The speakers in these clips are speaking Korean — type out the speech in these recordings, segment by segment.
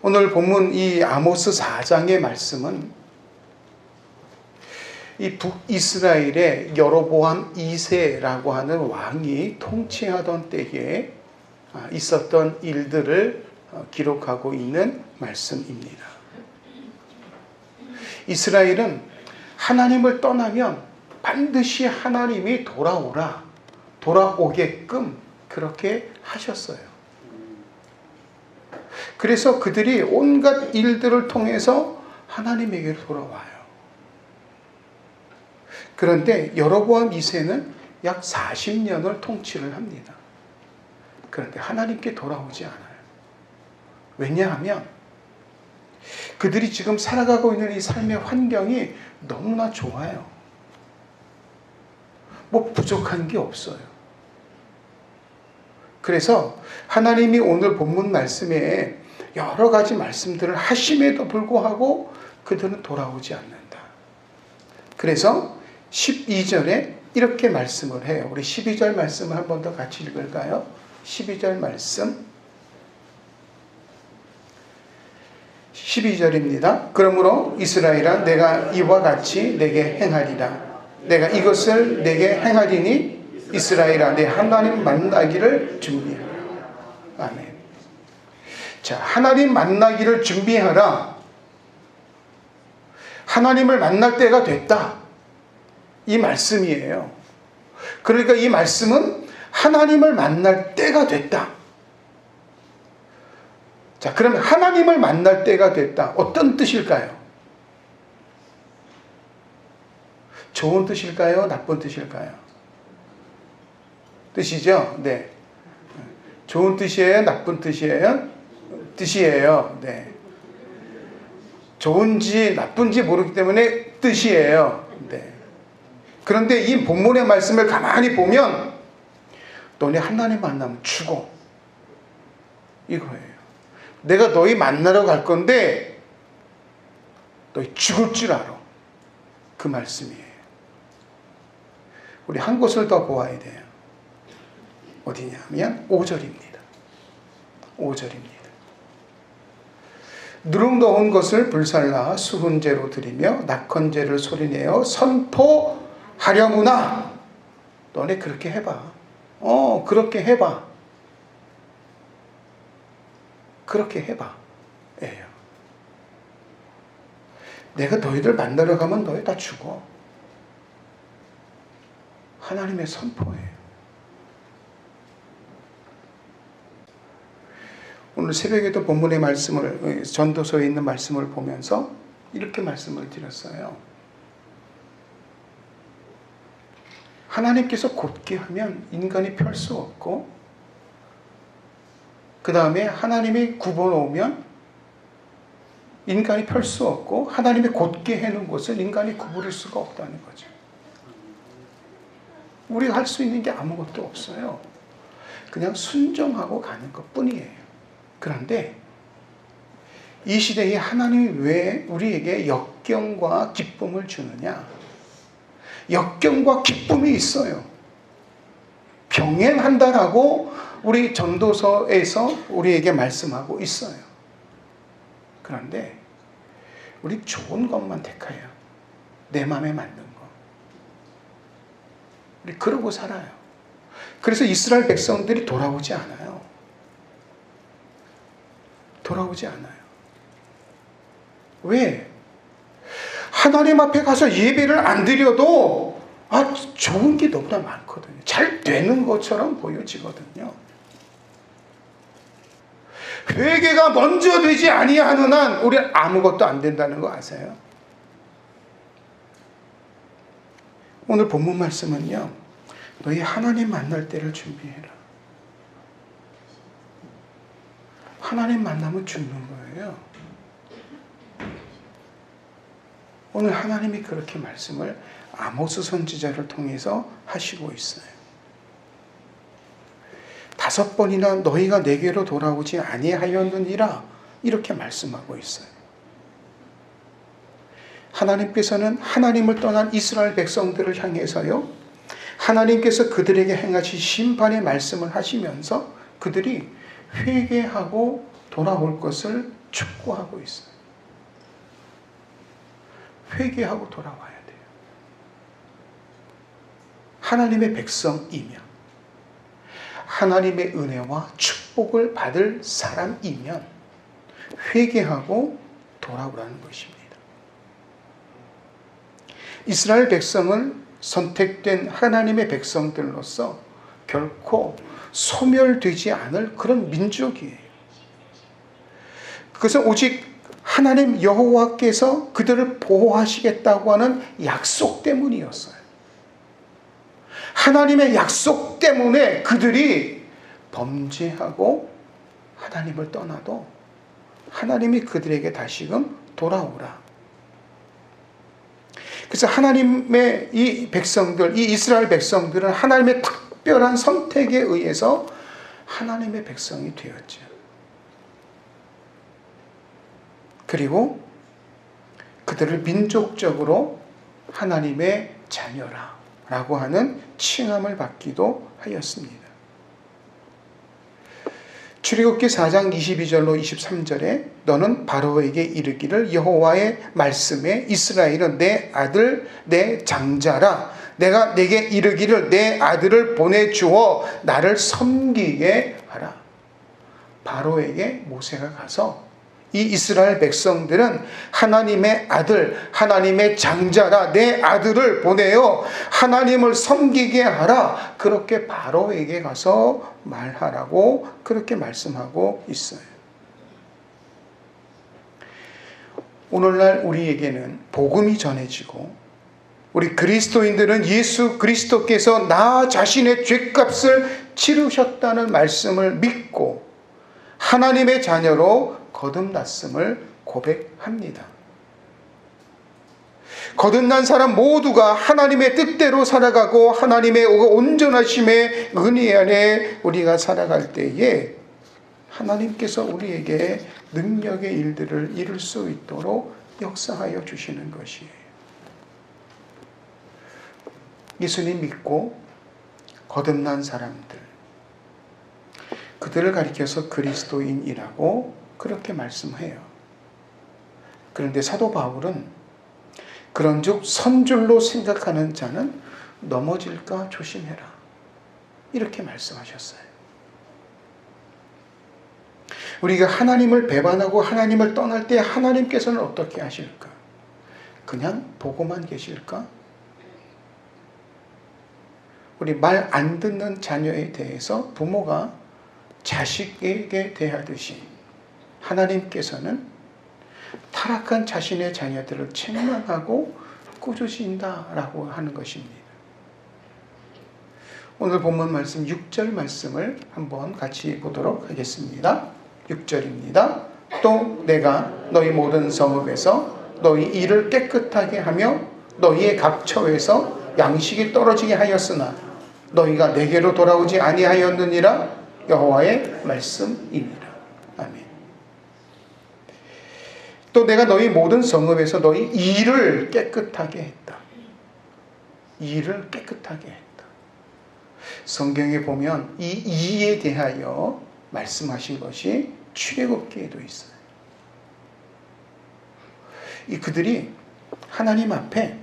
오늘 본문 이 아모스 4장의 말씀은 이 북이스라엘의 여로보암 2세라고 하는 왕이 통치하던 때에 있었던 일들을 기록하고 있는 말씀입니다. 이스라엘은 하나님을 떠나면 반드시 하나님이 돌아오게끔 그렇게 하셨어요. 그래서 그들이 온갖 일들을 통해서 하나님에게로 돌아와요. 그런데 여로보암 2세는 약 40년을 통치를 합니다. 그런데 하나님께 돌아오지 않아요. 왜냐하면 그들이 지금 살아가고 있는 이 삶의 환경이 너무나 좋아요. 뭐 부족한 게 없어요. 그래서 하나님이 오늘 본문 말씀에 여러 가지 말씀들을 하심에도 불구하고 그들은 돌아오지 않는다. 그래서 12절에 이렇게 말씀을 해요. 우리 12절 말씀을 한 번 더 같이 읽을까요? 12절 말씀 12절입니다. 그러므로 이스라엘아 내가 이와 같이 내게 행하리라. 내가 이것을 내게 행하리니 이스라엘아 내 하나님 만나기를 준비하라. 아멘. 자, 하나님 만나기를 준비하라. 하나님을 만날 때가 됐다. 이 말씀이에요. 그러니까 이 말씀은 하나님을 만날 때가 됐다. 자, 그러면 하나님을 만날 때가 됐다. 어떤 뜻일까요? 좋은 뜻일까요? 나쁜 뜻일까요? 뜻이죠? 네. 좋은 뜻이에요? 나쁜 뜻이에요? 뜻이에요. 네. 좋은지 나쁜지 모르기 때문에 뜻이에요. 네. 그런데 이 본문의 말씀을 가만히 보면 너네 하나님 만나면 죽어. 이거예요. 내가 너희 만나러 갈 건데 너희 죽을 줄 알아. 그 말씀이에요. 우리 한 곳을 더 보아야 돼요. 어디냐면 5절입니다. 5절입니다. 누룽더운 것을 불살라 수훈제로 드리며 낙헌제를 소리내어 선포하려무나. 너네 그렇게 해봐. 그렇게 해봐. 그렇게 해봐. 예요. 내가 너희들 만나러 가면 너희 다 죽어. 하나님의 선포예요. 오늘 새벽에도 본문의 말씀을, 전도서에 있는 말씀을 보면서 이렇게 말씀을 드렸어요. 하나님께서 곧게 하면 인간이 펼 수 없고, 그 다음에 하나님이 굽어놓으면 인간이 펼 수 없고, 하나님이 곧게 해놓은 것을 인간이 구부릴 수가 없다는 거죠. 우리가 할 수 있는 게 아무것도 없어요. 그냥 순종하고 가는 것 뿐이에요. 그런데 이 시대에 하나님이 왜 우리에게 역경과 기쁨을 주느냐? 역경과 기쁨이 있어요. 병행한다라고 우리 전도서에서 우리에게 말씀하고 있어요. 그런데 우리 좋은 것만 택해요. 내 마음에 맞는 거. 우리 그러고 살아요. 그래서 이스라엘 백성들이 돌아오지 않아요. 돌아오지 않아요. 왜? 하나님 앞에 가서 예배를 안 드려도 좋은 게 너무나 많거든요. 잘 되는 것처럼 보여지거든요. 회개가 먼저 되지 아니하는 한 우리 아무것도 안 된다는 거 아세요? 오늘 본문 말씀은요, 너희 하나님 만날 때를 준비해라. 하나님 만나면 죽는 거예요. 오늘 하나님이 그렇게 말씀을 아모스 선지자를 통해서 하시고 있어요. 5번이나 너희가 내게로 돌아오지 아니하였느니라 이렇게 말씀하고 있어요. 하나님께서는 하나님을 떠난 이스라엘 백성들을 향해서요, 하나님께서 그들에게 행하신 심판의 말씀을 하시면서 그들이 회개하고 돌아올 것을 촉구하고 있어요. 회개하고 돌아와야 돼요. 하나님의 백성이면, 하나님의 은혜와 축복을 받을 사람이면 회개하고 돌아오라는 것입니다. 이스라엘 백성은 선택된 하나님의 백성들로서 결코 소멸되지 않을 그런 민족이에요. 그것은 오직 하나님 여호와께서 그들을 보호하시겠다고 하는 약속 때문이었어요. 하나님의 약속 때문에 그들이 범죄하고 하나님을 떠나도 하나님이 그들에게 다시금 돌아오라. 그래서 하나님의 이 백성들, 이 이스라엘 백성들은 하나님의 특별한 선택에 의해서 하나님의 백성이 되었죠. 그리고 그들을 민족적으로 하나님의 자녀라 라고 하는 칭함을 받기도 하였습니다. 출애굽기 4장 22절로 23절에 너는 바로에게 이르기를 여호와의 말씀에 이스라엘은 내 아들 내 장자라 내가 내게 이르기를 내 아들을 보내주어 나를 섬기게 하라. 바로에게 모세가 가서 이 이스라엘 백성들은 하나님의 아들, 하나님의 장자라 내 아들을 보내어 하나님을 섬기게 하라. 그렇게 바로에게 가서 말하라고 그렇게 말씀하고 있어요. 오늘날 우리에게는 복음이 전해지고 우리 그리스도인들은 예수 그리스도께서 나 자신의 죄값을 치르셨다는 말씀을 믿고 하나님의 자녀로 거듭났음을 고백합니다. 거듭난 사람 모두가 하나님의 뜻대로 살아가고 하나님의 온전하심의 은혜 안에 우리가 살아갈 때에 하나님께서 우리에게 능력의 일들을 이룰 수 있도록 역사하여 주시는 것이에요. 예수님 믿고 거듭난 사람들, 그들을 가리켜서 그리스도인이라고 그렇게 말씀해요. 그런데 사도 바울은 그런즉 선줄로 생각하는 자는 넘어질까 조심해라. 이렇게 말씀하셨어요. 우리가 하나님을 배반하고 하나님을 떠날 때 하나님께서는 어떻게 하실까? 그냥 보고만 계실까? 우리 말 안 듣는 자녀에 대해서 부모가 자식에게 대하듯이 하나님께서는 타락한 자신의 자녀들을 책망하고 꾸짖으신다라고 하는 것입니다. 오늘 본문 말씀 6절 말씀을 한번 같이 보도록 하겠습니다. 6절입니다. 또 내가 너희 모든 성읍에서 너희 일을 깨끗하게 하며 너희의 각 처에서 양식이 떨어지게 하였으나 너희가 내게로 돌아오지 아니하였느니라. 여호와의 말씀이니라. 아멘. 또 내가 너희 모든 성읍에서 너희 일을 깨끗하게 했다. 일을 깨끗하게 했다. 성경에 보면 이 이에 대하여 말씀하신 것이 출애굽기에도 있어요. 이 그들이 하나님 앞에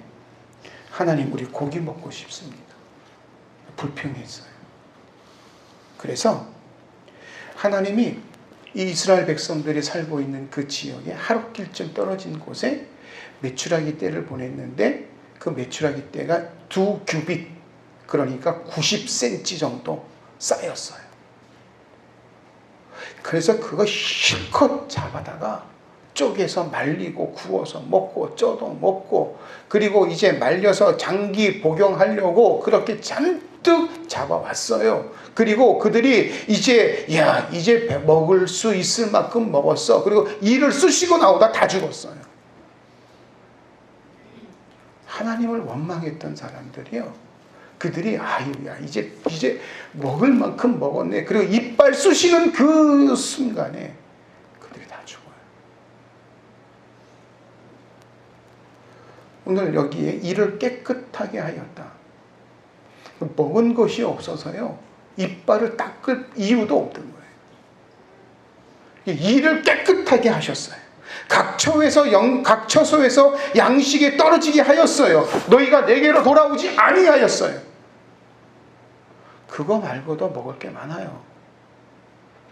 하나님 우리 고기 먹고 싶습니다. 불평했어요. 그래서 하나님이 이 이스라엘 백성들이 살고 있는 그 지역에 하룻길쯤 떨어진 곳에 메추라기 떼를 보냈는데 그 메추라기 떼가 2규빗, 그러니까 90cm 정도 쌓였어요. 그래서 그거 실컷 잡아다가 쪼개서 말리고 구워서 먹고 쪄도 먹고 그리고 이제 말려서 장기 복용하려고 그렇게 잔뜩 잡아왔어요. 그리고 그들이 이제 먹을 수 있을 만큼 먹었어. 그리고 이를 쑤시고 나오다 다 죽었어요. 하나님을 원망했던 사람들이요. 그들이 이제 먹을 만큼 먹었네. 그리고 이빨 쑤시는 그 순간에 그들이 다 죽어요. 오늘 여기에 이를 깨끗하게 하였다. 먹은 것이 없어서요. 이빨을 닦을 이유도 없던 거예요. 일을 깨끗하게 하셨어요. 각처소에서 양식이 떨어지게 하였어요. 너희가 내게로 돌아오지 아니하였어요. 그거 말고도 먹을 게 많아요.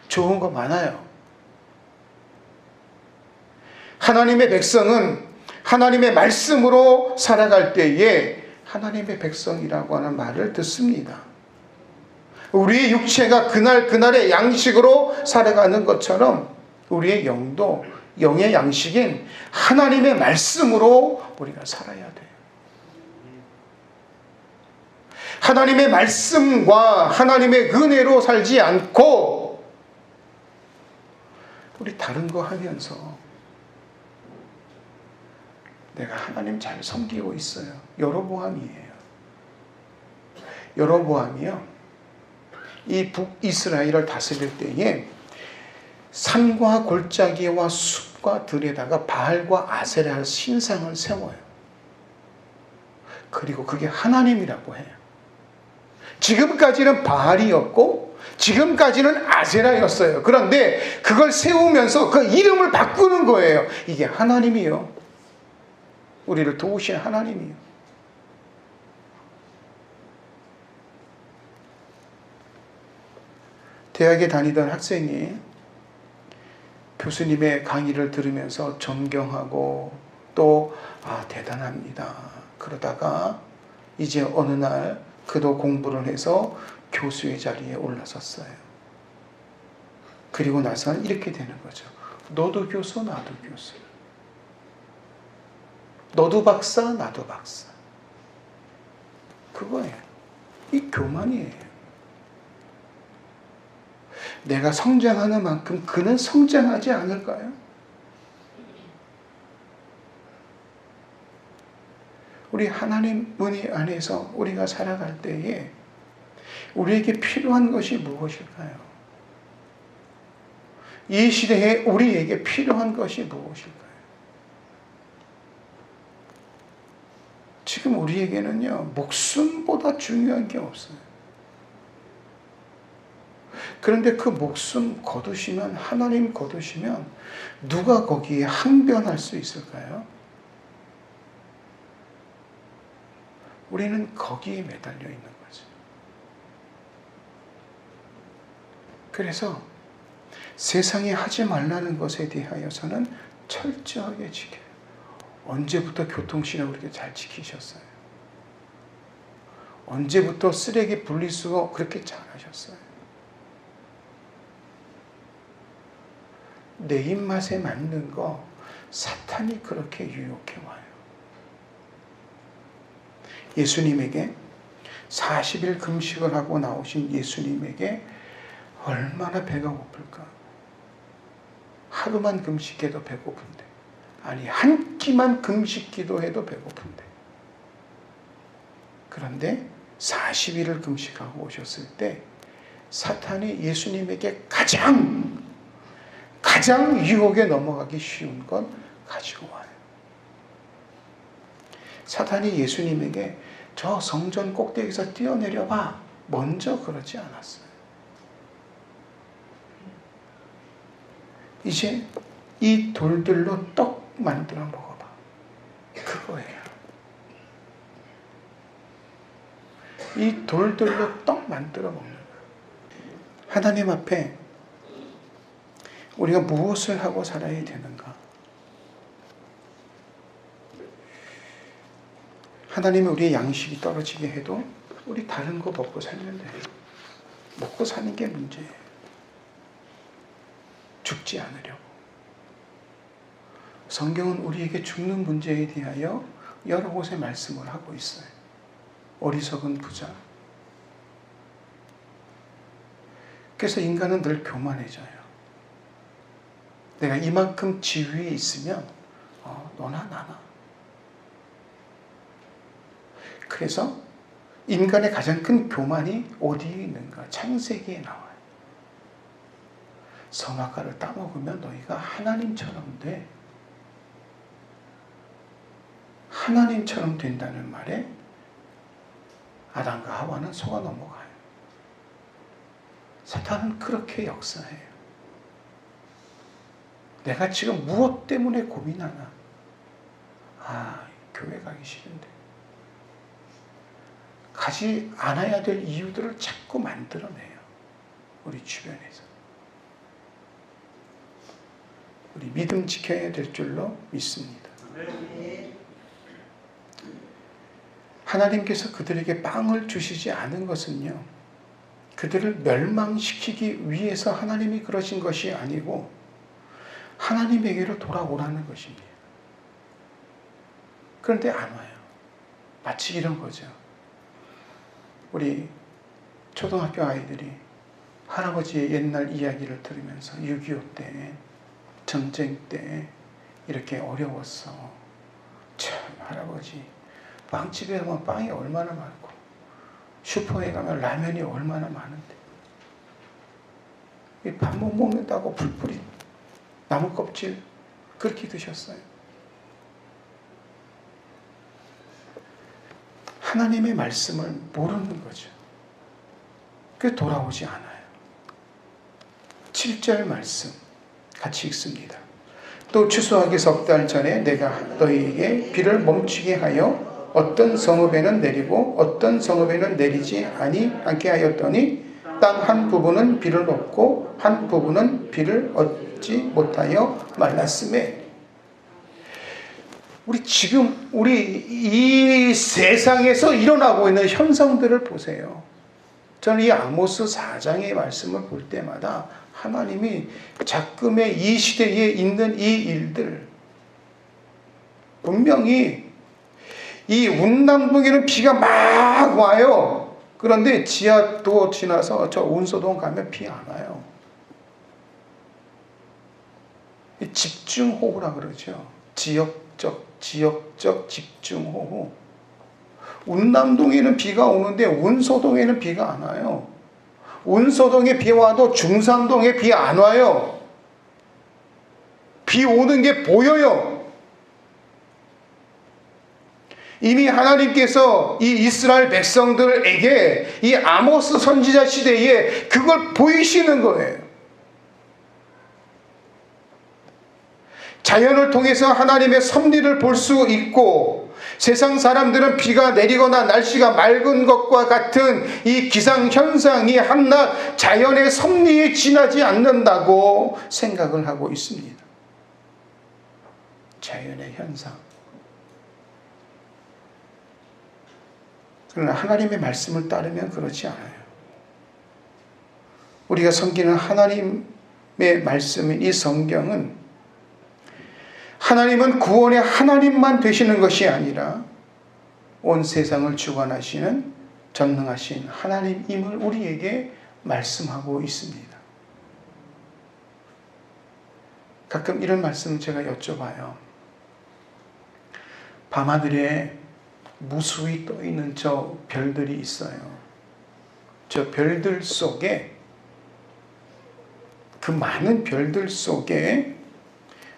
좋은 거 많아요. 하나님의 백성은 하나님의 말씀으로 살아갈 때에 하나님의 백성이라고 하는 말을 듣습니다. 우리의 육체가 그날의 양식으로 살아가는 것처럼 우리의 영도 영의 양식인 하나님의 말씀으로 우리가 살아야 돼요. 하나님의 말씀과 하나님의 은혜로 살지 않고 우리 다른 거 하면서 내가 하나님 잘 섬기고 있어요. 여로보암이에요. 여로보암이요, 이 북이스라엘을 다스릴 때에 산과 골짜기와 숲과 들에다가 바알과 아세라 신상을 세워요. 그리고 그게 하나님이라고 해요. 지금까지는 바알이었고 지금까지는 아세라였어요. 그런데 그걸 세우면서 그 이름을 바꾸는 거예요. 이게 하나님이요, 우리를 도우신 하나님이요. 대학에 다니던 학생이 교수님의 강의를 들으면서 존경하고 또 대단합니다. 그러다가 이제 어느 날 그도 공부를 해서 교수의 자리에 올라섰어요. 그리고 나서는 이렇게 되는 거죠. 너도 교수, 나도 교수. 너도 박사, 나도 박사. 그거예요. 이 교만이에요. 내가 성장하는 만큼 그는 성장하지 않을까요? 우리 하나님 은혜 안에서 우리가 살아갈 때에 우리에게 필요한 것이 무엇일까요? 이 시대에 우리에게 필요한 것이 무엇일까요? 지금 우리에게는요, 목숨보다 중요한 게 없어요. 그런데 그 목숨 거두시면, 하나님 거두시면 누가 거기에 항변할 수 있을까요? 우리는 거기에 매달려 있는 거죠. 그래서 세상에 하지 말라는 것에 대하여서는 철저하게 지켜요. 언제부터 교통신호 그렇게 잘 지키셨어요? 언제부터 쓰레기 분리수거 그렇게 잘 하셨어요? 내 입맛에 맞는 거 사탄이 그렇게 유혹해 와요. 예수님에게 40일 금식을 하고 나오신 예수님에게 얼마나 배가 고플까? 하루만 금식해도 배고픈데, 아니 한 끼만 금식 기도해도 배고픈데, 그런데 40일을 금식하고 오셨을 때 사탄이 예수님에게 가장 유혹에 넘어가기 쉬운 건 가지고 와요. 사탄이 예수님에게 저 성전 꼭대기에서 뛰어내려봐, 먼저 그러지 않았어요. 이제 이 돌들로 떡 만들어 먹어봐, 그거예요. 이 돌들로 떡 만들어 먹는 거예요. 하나님 앞에 우리가 무엇을 하고 살아야 되는가? 하나님이 우리의 양식이 떨어지게 해도 우리 다른 거 먹고 살면 돼요. 먹고 사는 게 문제예요. 죽지 않으려고. 성경은 우리에게 죽는 문제에 대하여 여러 곳에 말씀을 하고 있어요. 어리석은 부자. 그래서 인간은 늘 교만해져요. 내가 이만큼 지위에 있으면 너나 나나. 그래서 인간의 가장 큰 교만이 어디에 있는가? 창세기에 나와요. 선악과를 따먹으면 너희가 하나님처럼 돼. 하나님처럼 된다는 말에 아담과 하와는 속아 넘어가요. 사탄은 그렇게 역사해요. 내가 지금 무엇 때문에 고민하나? 교회 가기 싫은데. 가지 않아야 될 이유들을 자꾸 만들어내요. 우리 주변에서. 우리 믿음 지켜야 될 줄로 믿습니다. 하나님께서 그들에게 빵을 주시지 않은 것은요, 그들을 멸망시키기 위해서 하나님이 그러신 것이 아니고 하나님에게로 돌아오라는 것입니다. 그런데 안 와요. 마치 이런 거죠. 우리 초등학교 아이들이 할아버지의 옛날 이야기를 들으면서 6.25 때, 전쟁 때 이렇게 어려웠어. 참, 할아버지 빵집에 가면 빵이 얼마나 많고 슈퍼에 가면 라면이 얼마나 많은데 밥 못 먹는다고 풀뿌리 나무 껍질 그렇게 드셨어요. 하나님의 말씀을 모르는 거죠. 그래서 돌아오지 않아요. 7절 말씀 같이 읽습니다. 또 추수하기 석 달 전에 내가 너희에게 비를 멈추게 하여 어떤 성읍에는 내리고 어떤 성읍에는 내리지 않게 하였더니 땅 한 부분은 비를 얻고 한 부분은 비를 얻지 못하여 말랐음에, 우리 이 세상에서 일어나고 있는 현상들을 보세요. 저는 이 아모스 4장의 말씀을 볼 때마다 하나님이 작금의 이 시대에 있는 이 일들, 분명히 이 운남동에는 비가 막 와요. 그런데 지하도 지나서 저 운소동 가면 비 안 와요. 집중호우라 그러죠. 지역적 집중호우. 운남동에는 비가 오는데 운소동에는 비가 안 와요. 운소동에 비 와도 중산동에 비 안 와요. 비 오는 게 보여요. 이미 하나님께서 이 이스라엘 백성들에게 이 아모스 선지자 시대에 그걸 보이시는 거예요. 자연을 통해서 하나님의 섭리를 볼 수 있고, 세상 사람들은 비가 내리거나 날씨가 맑은 것과 같은 이 기상현상이 한낱 자연의 섭리에 지나지 않는다고 생각을 하고 있습니다. 자연의 현상. 그러나 하나님의 말씀을 따르면 그렇지 않아요. 우리가 섬기는 하나님의 말씀인 이 성경은, 하나님은 구원의 하나님만 되시는 것이 아니라 온 세상을 주관하시는 전능하신 하나님임을 우리에게 말씀하고 있습니다. 가끔 이런 말씀 제가 여쭤봐요. 밤하늘에 무수히 떠있는 저 별들이 있어요. 저 별들 속에, 그 많은 별들 속에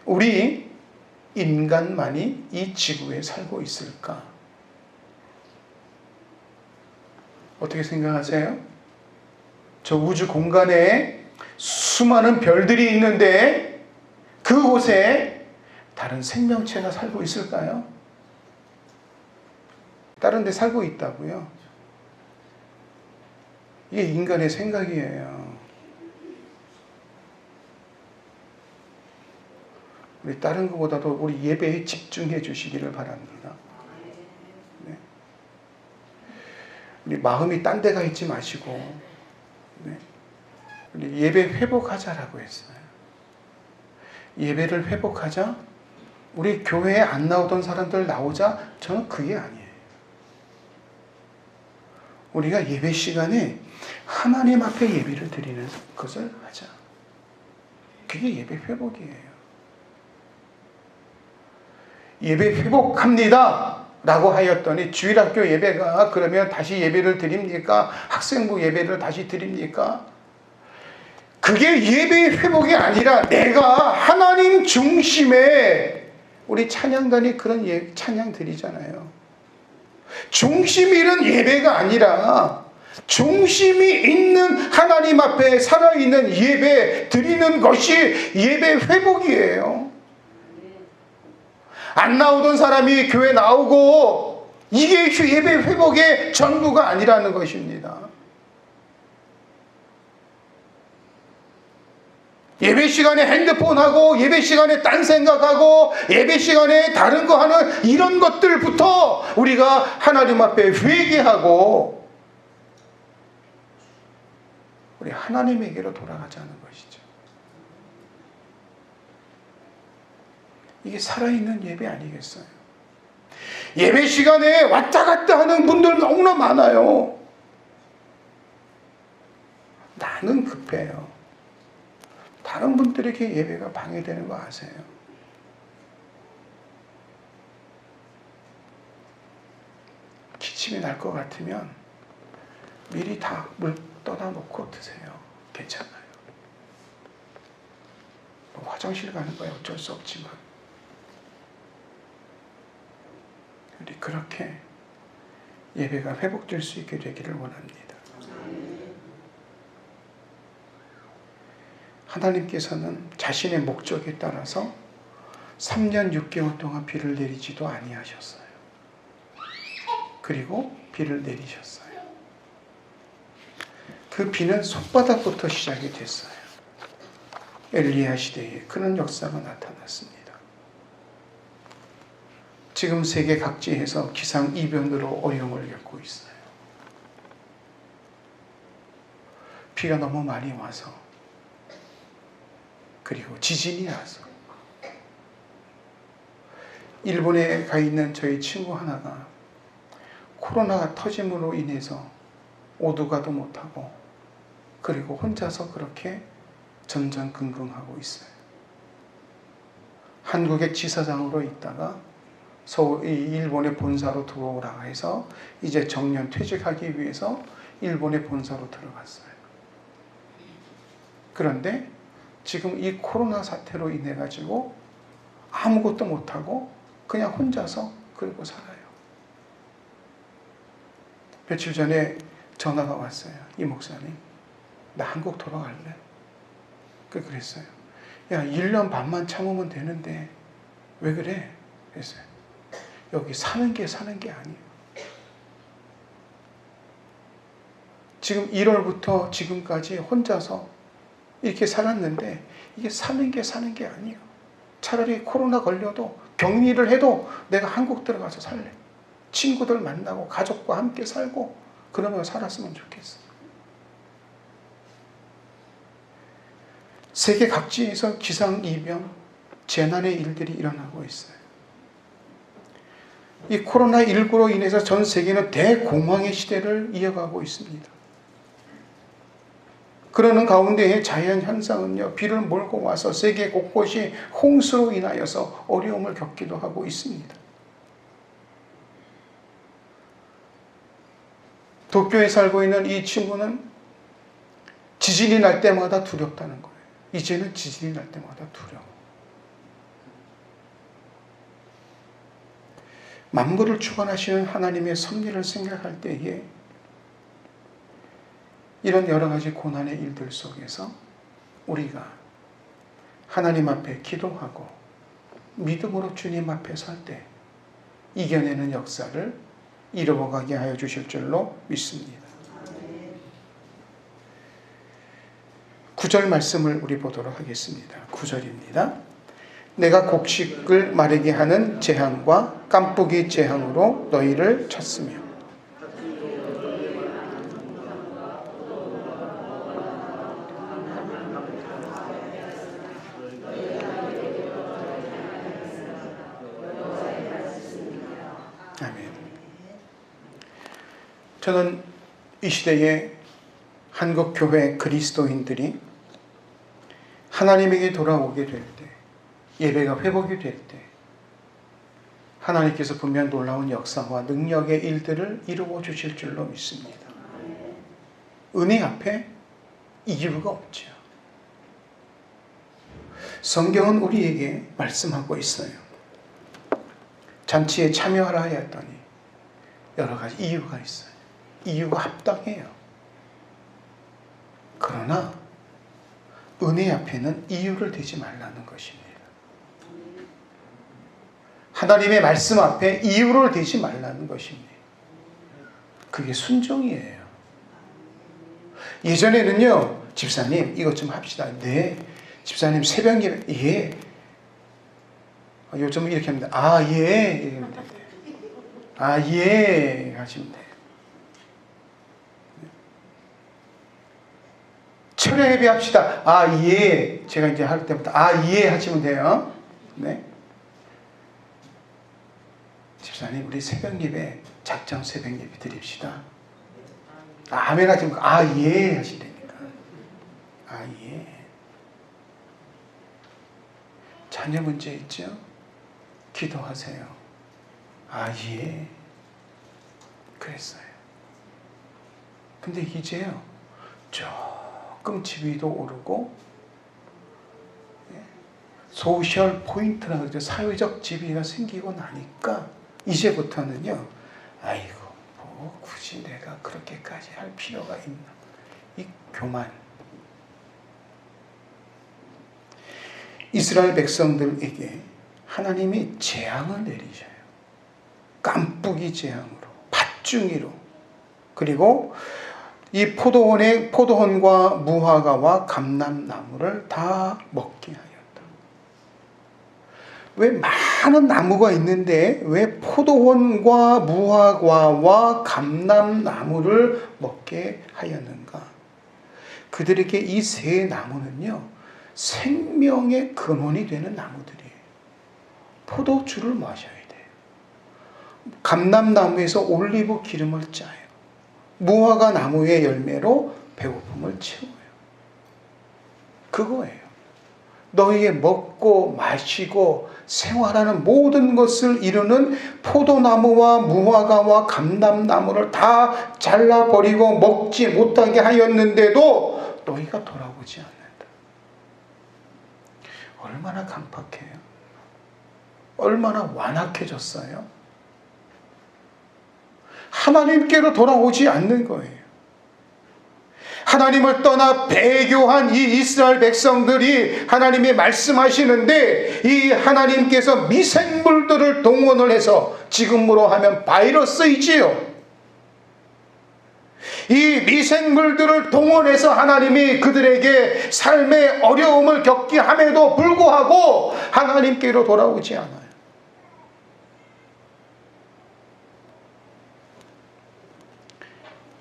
우리 인간만이 이 지구에 살고 있을까? 어떻게 생각하세요? 저 우주 공간에 수많은 별들이 있는데 그곳에 다른 생명체가 살고 있을까요? 다른 데 살고 있다고요? 이게 인간의 생각이에요. 우리 다른 것보다도 우리 예배에 집중해 주시기를 바랍니다. 네. 우리 마음이 딴 데 가 있지 마시고, 네. 우리 예배 회복하자라고 했어요. 예배를 회복하자? 우리 교회에 안 나오던 사람들 나오자? 저는 그게 아니에요. 우리가 예배 시간에 하나님 앞에 예배를 드리는 것을 하자. 그게 예배 회복이에요. 예배 회복합니다 라고 하였더니 주일학교 예배가 그러면 다시 예배를 드립니까? 학생부 예배를 다시 드립니까? 그게 예배의 회복이 아니라 내가 하나님 중심에, 우리 찬양단이 그런 찬양 드리잖아요. 중심 잃은 예배가 아니라 중심이 있는 하나님 앞에 살아있는 예배 드리는 것이 예배 회복이에요. 안 나오던 사람이 교회 나오고, 이게 예배 회복의 전부가 아니라는 것입니다. 예배 시간에 핸드폰하고, 예배 시간에 딴 생각하고, 예배 시간에 다른 거 하는 이런 것들부터 우리가 하나님 앞에 회개하고 우리 하나님에게로 돌아가자는 것이죠. 이게 살아있는 예배 아니겠어요? 예배 시간에 왔다 갔다 하는 분들 너무나 많아요. 나는 급해요. 다른 분들에게 예배가 방해되는 거 아세요? 기침이 날 것 같으면 미리 다 물 떠다 놓고 드세요. 괜찮아요. 화장실 가는 거야 어쩔 수 없지만. 우리 그렇게 예배가 회복될 수 있게 되기를 원합니다. 하나님께서는 자신의 목적에 따라서 3년 6개월 동안 비를 내리지도 아니하셨어요. 그리고 비를 내리셨어요. 그 비는 손바닥부터 시작이 됐어요. 엘리야 시대에 그런 역사가 나타났습니다. 지금 세계 각지에서 기상이변으로 어려움을 겪고 있어요. 비가 너무 많이 와서, 그리고 지진이 나서, 일본에 가 있는 저희 친구 하나가 코로나가 터짐으로 인해서 오두가도 못하고, 그리고 혼자서 그렇게 전전긍긍하고 있어요. 한국의 지사장으로 있다가 일본의 본사로 들어오라 해서 이제 정년 퇴직하기 위해서 일본의 본사로 들어갔어요. 그런데 지금 이 코로나 사태로 인해 가지고 아무것도 못하고 그냥 혼자서 그러고 살아요. 며칠 전에 전화가 왔어요. 이 목사님, 나 한국 돌아갈래? 그랬어요. 야, 1년 반만 참으면 되는데 왜 그래? 그랬어요. 여기 사는 게 아니에요. 지금 1월부터 지금까지 혼자서 이렇게 살았는데 이게 사는 게 아니에요. 차라리 코로나 걸려도 격리를 해도 내가 한국 들어가서 살래. 친구들 만나고 가족과 함께 살고 그러면 살았으면 좋겠어. 세계 각지에서 기상이변, 재난의 일들이 일어나고 있어요. 이 코로나19로 인해서 전 세계는 대공황의 시대를 이어가고 있습니다. 그러는 가운데에 자연 현상은요, 비를 몰고 와서 세계 곳곳이 홍수로 인하여서 어려움을 겪기도 하고 있습니다. 도쿄에 살고 있는 이 친구는 지진이 날 때마다 두렵다는 거예요. 이제는 지진이 날 때마다 두려워. 만물을 주관하시는 하나님의 섭리를 생각할 때에 이런 여러 가지 고난의 일들 속에서 우리가 하나님 앞에 기도하고 믿음으로 주님 앞에 설 때 이겨내는 역사를 이루어가게 하여 주실 줄로 믿습니다. 9절 말씀을 우리 보도록 하겠습니다. 9절입니다. 내가 곡식을 마르게 하는 재앙과 깐뿌기 재앙으로 너희를 쳤으며. 아멘. 저는 이 시대에 한국 교회 그리스도인들이 하나님에게 돌아오게 될 때, 예배가 회복이 될 때 하나님께서 분명 놀라운 역사와 능력의 일들을 이루어 주실 줄로 믿습니다. 은혜 앞에 이유가 없죠. 성경은 우리에게 말씀하고 있어요. 잔치에 참여하라 하였더니 여러 가지 이유가 있어요. 이유가 합당해요. 그러나 은혜 앞에는 이유를 대지 말라는 것입니다. 하나님의 말씀 앞에 이유를 대지 말라는 것입니다. 그게 순종이에요. 예전에는요, 집사님 이것 좀 합시다. 네. 집사님 새벽 예배, 예. 요즘은 이렇게 합니다. 아, 예. 이렇게 합니다. 아, 예. 하시면 돼요. 철야 예배 합시다. 아, 예. 제가 이제 할 때부터 아, 예. 하시면 돼요. 네. 집사님, 우리 새벽 예배, 작정 새벽 예배 드립시다. 아멘 하시면, 아, 예. 하시다니까. 아, 예. 자녀 문제 있죠? 기도하세요. 아, 예. 그랬어요. 근데 이제요, 조금 지위도 오르고, 소셜 포인트라 그러죠. 사회적 지위가 생기고 나니까, 이제부터는요, 아이고, 뭐 굳이 내가 그렇게까지 할 필요가 있나. 이 교만. 이스라엘 백성들에게 하나님이 재앙을 내리셔요. 깜쁘기 재앙으로, 밭중이로. 그리고 이 포도원과 무화과와 감람나무를 다 먹게 하였다. 왜 많은 나무가 있는데 왜 포도원과 무화과와 감람나무를 먹게 하였는가? 그들에게 이 세 나무는요, 생명의 근원이 되는 나무들이에요. 포도주를 마셔야 돼요. 감람나무에서 올리브 기름을 짜요. 무화과 나무의 열매로 배고픔을 채워요. 그거예요. 너희의 먹고 마시고 생활하는 모든 것을 이루는 포도나무와 무화과와 감람나무를 다 잘라버리고 먹지 못하게 하였는데도 너희가 돌아보지 않는다. 얼마나 강팍해요? 얼마나 완악해졌어요? 하나님께로 돌아오지 않는 거예요. 하나님을 떠나 배교한 이 이스라엘 백성들이 하나님이 말씀하시는데 이 하나님께서 미생물들을 동원을 해서 지금으로 하면 바이러스이지요. 이 미생물들을 동원해서 하나님이 그들에게 삶의 어려움을 겪게 함에도 불구하고 하나님께로 돌아오지 않아요.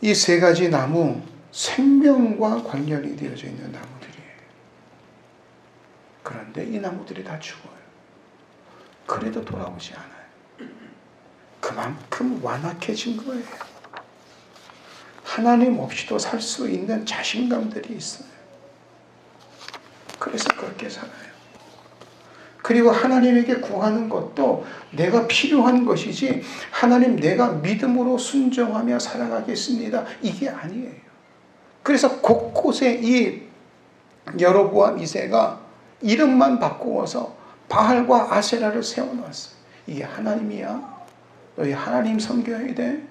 이 세 가지 나무, 생명과 관련이 되어져 있는 나무들이에요. 그런데 이 나무들이 다 죽어요. 그래도 돌아오지 않아요. 그만큼 완악해진 거예요. 하나님 없이도 살 수 있는 자신감들이 있어요. 그래서 그렇게 살아요. 그리고 하나님에게 구하는 것도 내가 필요한 것이지 하나님 내가 믿음으로 순종하며 살아가겠습니다. 이게 아니에요. 그래서 곳곳에 이 여로보암 2세가 이름만 바꾸어서 바알과 아세라를 세워놨어요. 이게 하나님이야? 너희 하나님 섬겨야 돼?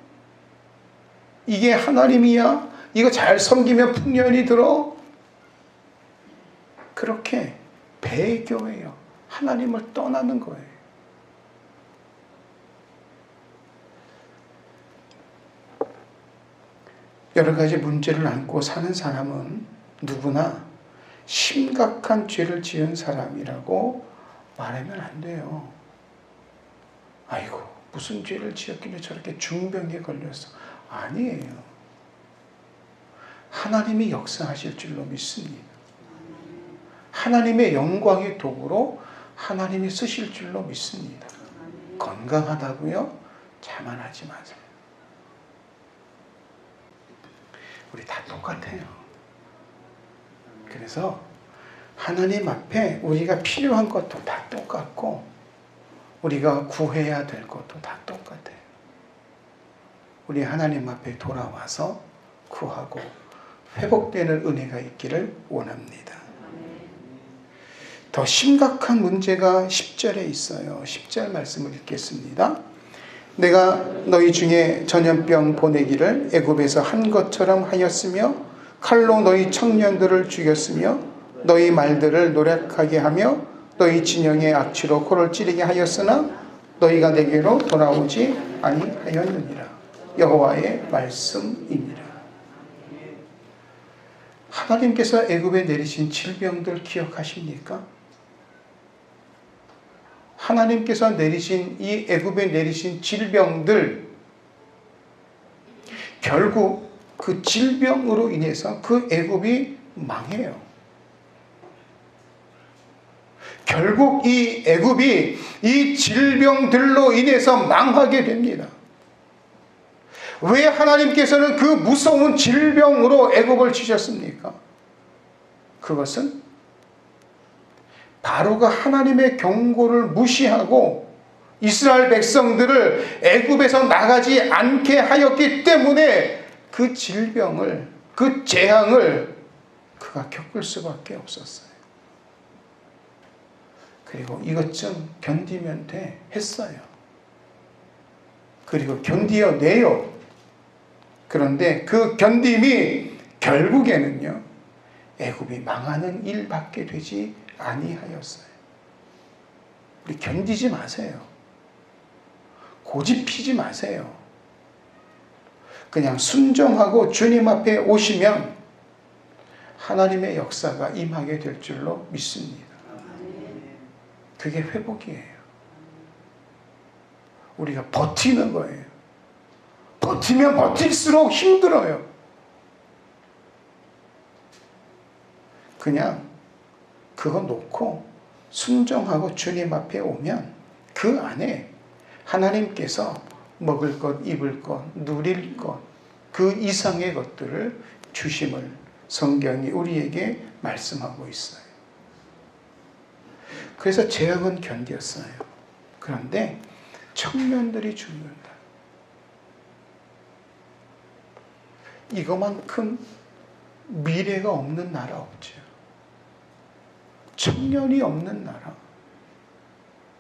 이게 하나님이야? 이거 잘 섬기면 풍년이 들어? 그렇게 배교예요. 하나님을 떠나는 거예요. 여러 가지 문제를 안고 사는 사람은 누구나 심각한 죄를 지은 사람이라고 말하면 안 돼요. 아이고, 무슨 죄를 지었길래 저렇게 중병에 걸렸어. 아니에요. 하나님이 역사하실 줄로 믿습니다. 하나님의 영광의 도구로 하나님이 쓰실 줄로 믿습니다. 건강하다고요? 자만하지 마세요. 우리 다 똑같아요. 그래서 하나님 앞에 우리가 필요한 것도 다 똑같고 우리가 구해야 될 것도 다 똑같아요. 우리 하나님 앞에 돌아와서 구하고 회복되는 은혜가 있기를 원합니다. 더 심각한 문제가 10절에 있어요. 10절 말씀을 읽겠습니다. 내가 너희 중에 전염병 보내기를 애굽에서 한 것처럼 하였으며 칼로 너희 청년들을 죽였으며 너희 말들을 노력하게 하며 너희 진영의 악취로 코를 찌르게 하였으나 너희가 내게로 돌아오지 아니하였느니라. 여호와의 말씀이니라. 하나님께서 애굽에 내리신 질병들 기억하십니까? 하나님께서 내리신 이 애굽에 내리신 질병들, 결국 그 질병으로 인해서 그 애굽이 망해요. 결국 이 애굽이 이 질병들로 인해서 망하게 됩니다. 왜 하나님께서는 그 무서운 질병으로 애굽을 치셨습니까? 그것은 바로가 하나님의 경고를 무시하고 이스라엘 백성들을 애굽에서 나가지 않게 하였기 때문에 그 질병을, 그 재앙을 그가 겪을 수밖에 없었어요. 그리고 이것 좀 견디면 돼 했어요. 그리고 견디어내요. 그런데 그 견딤이 결국에는요, 애굽이 망하는 일밖에 되지 아니하였어요. 우리 견디지 마세요. 고집 피지 마세요. 그냥 순종하고 주님 앞에 오시면 하나님의 역사가 임하게 될 줄로 믿습니다. 그게 회복이에요. 우리가 버티는 거예요. 버티면 버틸수록 힘들어요. 그냥 그거 놓고 순종하고 주님 앞에 오면 그 안에 하나님께서 먹을 것, 입을 것, 누릴 것, 그 이상의 것들을 주심을 성경이 우리에게 말씀하고 있어요. 그래서 재앙은 견뎠어요. 그런데 청년들이 죽는다. 이거만큼 미래가 없는 나라 없죠. 청년이 없는 나라,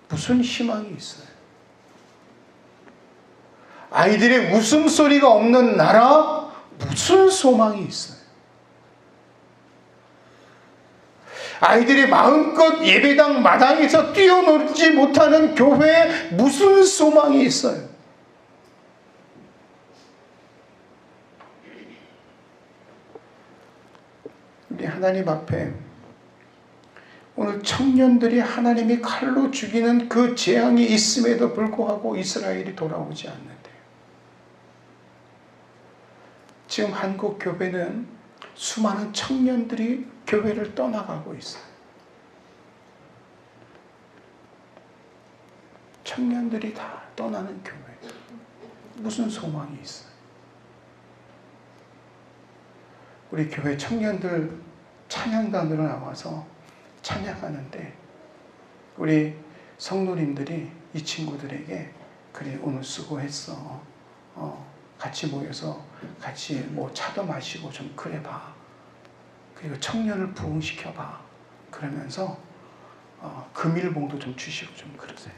무슨 희망이 있어요? 아이들의 웃음소리가 없는 나라, 무슨 소망이 있어요? 아이들이 마음껏 예배당 마당에서 뛰어놀지 못하는 교회에 무슨 소망이 있어요? 우리 하나님 앞에 오늘 청년들이 하나님이 칼로 죽이는 그 재앙이 있음에도 불구하고 이스라엘이 돌아오지 않는데, 지금 한국 교회는 수많은 청년들이 교회를 떠나가고 있어요. 청년들이 다 떠나는 교회, 무슨 소망이 있어요? 우리 교회 청년들 찬양단으로 나와서 찬양하는데 우리 성도님들이 이 친구들에게 그래 오늘 수고했어, 같이 모여서 같이 뭐 차도 마시고 좀 그래 봐, 그리고 청년을 부흥시켜 봐, 그러면서 금일봉도 좀 주시고 좀 그러세요.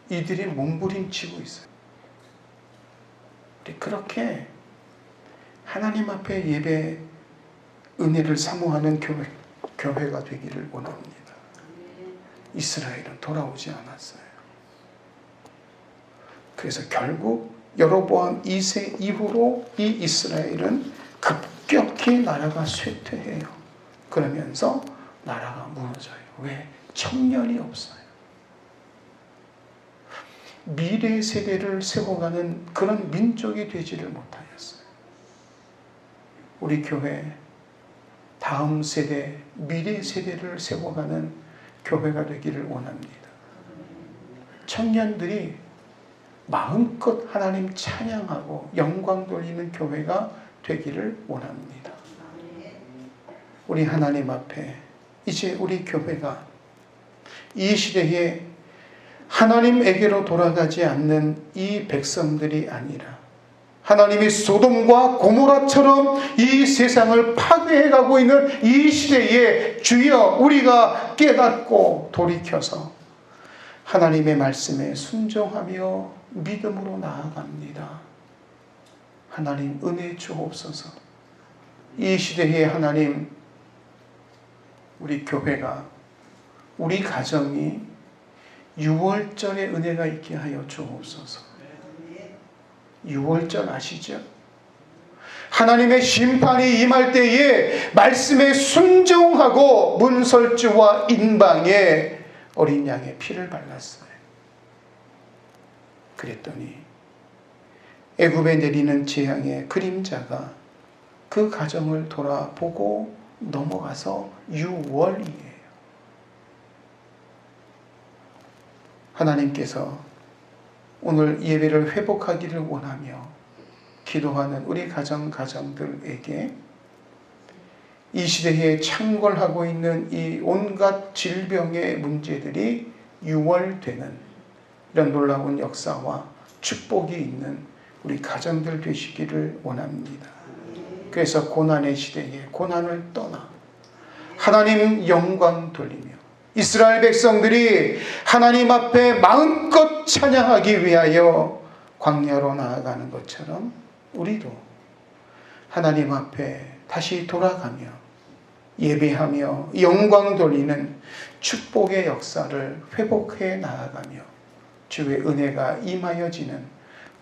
네. 이들이 몸부림치고 있어요. 그렇게 하나님 앞에 예배 은혜를 사모하는 교회가 되기를 원합니다. 이스라엘은 돌아오지 않았어요. 그래서 결국 여로보암 2세 이후로 이 이스라엘은 급격히 나라가 쇠퇴해요. 그러면서 나라가 무너져요. 왜? 청년이 없어요. 미래 세대를 세워가는 그런 민족이 되지를 못하였어요. 우리 교회 다음 세대, 미래 세대를 세워가는 교회가 되기를 원합니다. 청년들이 마음껏 하나님 찬양하고 영광 돌리는 교회가 되기를 원합니다. 우리 하나님 앞에 이제 우리 교회가 이 시대에 하나님에게로 돌아가지 않는 이 백성들이 아니라 하나님이 소돔과 고모라처럼 이 세상을 파괴해가고 있는 이 시대에 주여 우리가 깨닫고 돌이켜서 하나님의 말씀에 순종하며 믿음으로 나아갑니다. 하나님 은혜 주옵소서. 이 시대에 하나님, 우리 교회가, 우리 가정이 6월절의 은혜가 있게 하여 주옵소서. 6월절 아시죠? 하나님의 심판이 임할 때에 말씀에 순종하고 문설주와 인방에 어린 양의 피를 발랐어요. 그랬더니 애굽에 내리는 재앙의 그림자가 그 가정을 돌아보고 넘어가서 6월이에요. 하나님께서 오늘 예배를 회복하기를 원하며 기도하는 우리 가정들에게 이 시대에 창궐하고 있는 이 온갖 질병의 문제들이 유월되는 이런 놀라운 역사와 축복이 있는 우리 가정들 되시기를 원합니다. 그래서 고난의 시대에 고난을 떠나 하나님 영광 돌리며 이스라엘 백성들이 하나님 앞에 마음껏 찬양하기 위하여 광야로 나아가는 것처럼 우리도 하나님 앞에 다시 돌아가며 예배하며 영광 돌리는 축복의 역사를 회복해 나아가며 주의 은혜가 임하여지는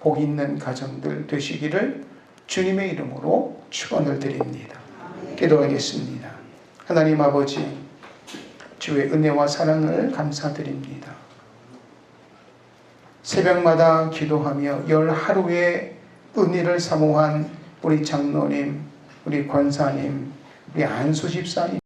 복 있는 가정들 되시기를 주님의 이름으로 축원을 드립니다. 기도하겠습니다. 하나님 아버지, 주의 은혜와 사랑을 감사드립니다. 새벽마다 기도하며 열 하루의 은혜를 사모한 우리 장로님, 우리 권사님, 우리 안수 집사님